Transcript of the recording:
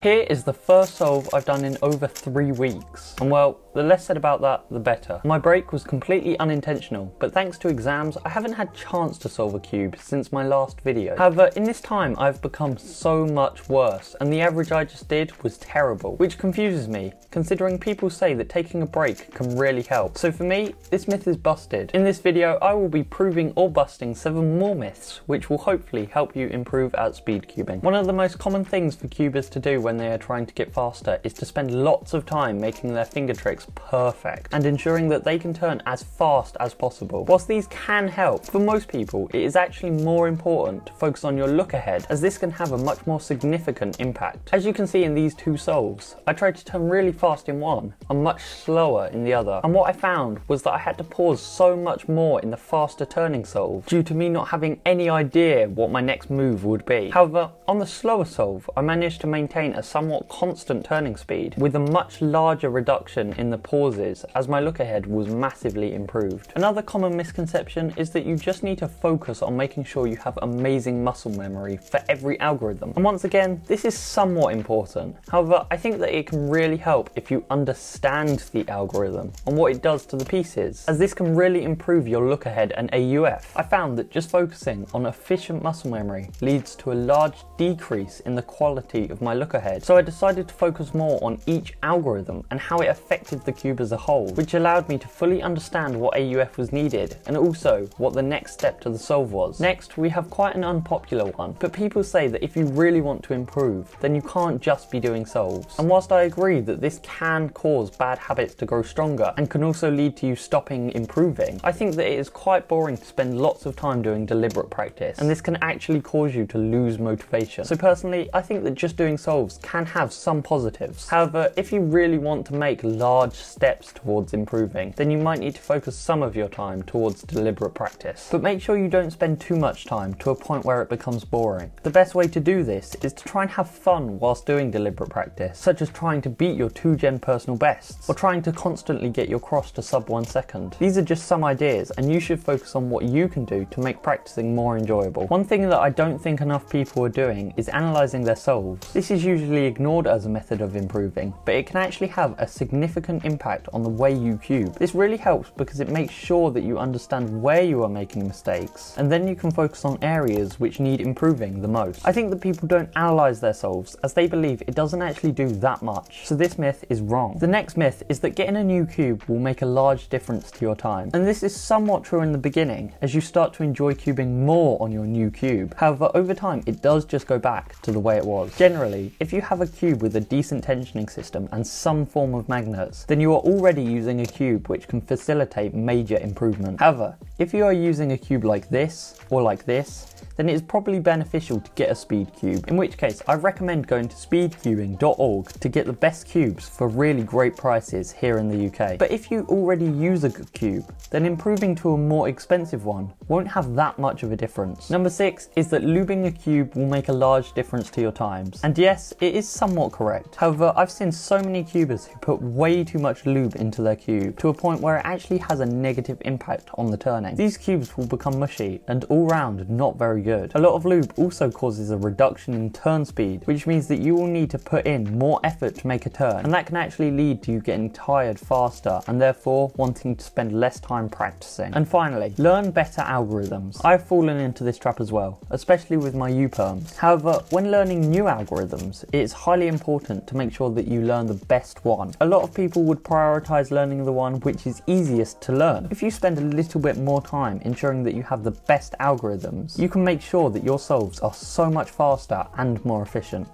Here is the first solve I've done in over 3 weeks, and well, the less said about that, the better. My break was completely unintentional, but thanks to exams, I haven't had chance to solve a cube since my last video. However, in this time, I've become so much worse, and the average I just did was terrible, which confuses me, considering people say that taking a break can really help. So for me, this myth is busted. In this video, I will be proving or busting 7 more myths, which will hopefully help you improve at speed cubing. One of the most common things for cubers to do when they are trying to get faster is to spend lots of time making their finger tricks perfect and ensuring that they can turn as fast as possible. Whilst these can help, for most people it is actually more important to focus on your look ahead, as this can have a much more significant impact. As you can see in these 2 solves, I tried to turn really fast in one and much slower in the other, and what I found was that I had to pause so much more in the faster turning solve due to me not having any idea what my next move would be. However, on the slower solve, I managed to maintain a somewhat constant turning speed with a much larger reduction in the pauses, as my look ahead was massively improved. Another common misconception is that you just need to focus on making sure you have amazing muscle memory for every algorithm, and once again, this is somewhat important. However, I think that it can really help if you understand the algorithm and what it does to the pieces, as this can really improve your look ahead and AUF. I found that just focusing on efficient muscle memory leads to a large decrease in the quality of my look ahead, so I decided to focus more on each algorithm and how it affected the cube as a whole, which allowed me to fully understand what AUF was needed and also what the next step to the solve was. Next, we have quite an unpopular one, but people say that if you really want to improve, then you can't just be doing solves. And whilst I agree that this can cause bad habits to grow stronger and can also lead to you stopping improving, I think that it is quite boring to spend lots of time doing deliberate practice, and this can actually cause you to lose motivation. So personally, I think that just doing solves can have some positives. However, if you really want to make large steps towards improving, then you might need to focus some of your time towards deliberate practice. But make sure you don't spend too much time to a point where it becomes boring. The best way to do this is to try and have fun whilst doing deliberate practice, such as trying to beat your 2-gen personal bests, or trying to constantly get your cross to sub 1 second. These are just some ideas, and you should focus on what you can do to make practicing more enjoyable. One thing that I don't think enough people are doing is analysing their solves. This is usually ignored as a method of improving, but it can actually have a significant impact on the way you cube. This really helps because it makes sure that you understand where you are making mistakes, and then you can focus on areas which need improving the most. I think that people don't analyse their solves as they believe it doesn't actually do that much, so this myth is wrong. The next myth is that getting a new cube will make a large difference to your time, and this is somewhat true in the beginning as you start to enjoy cubing more on your new cube. However, over time it does just go back to the way it was. Generally, if you have a cube with a decent tensioning system and some form of magnets, then you are already using a cube which can facilitate major improvement. However, if you are using a cube like this or like this, then it is probably beneficial to get a speed cube, in which case I recommend going to speedcubing.org to get the best cubes for really great prices here in the UK. But if you already use a good cube, then improving to a more expensive one won't have that much of a difference. Number 6 is that lubing a cube will make a large difference to your times. And yes, it is somewhat correct. However, I've seen so many cubers who put way too much lube into their cube to a point where it actually has a negative impact on the turning. These cubes will become mushy and all round not very good. A lot of lube also causes a reduction in turn speed, which means that you will need to put in more effort to make a turn, and that can actually lead to you getting tired faster and therefore wanting to spend less time practicing. And finally, learn better algorithms. I've fallen into this trap as well, especially with my U-perms. However, when learning new algorithms, it is highly important to make sure that you learn the best one. A lot of people would prioritize learning the one which is easiest to learn. If you spend a little bit more time ensuring that you have the best algorithms, you can make sure that your solves are so much faster and more efficient.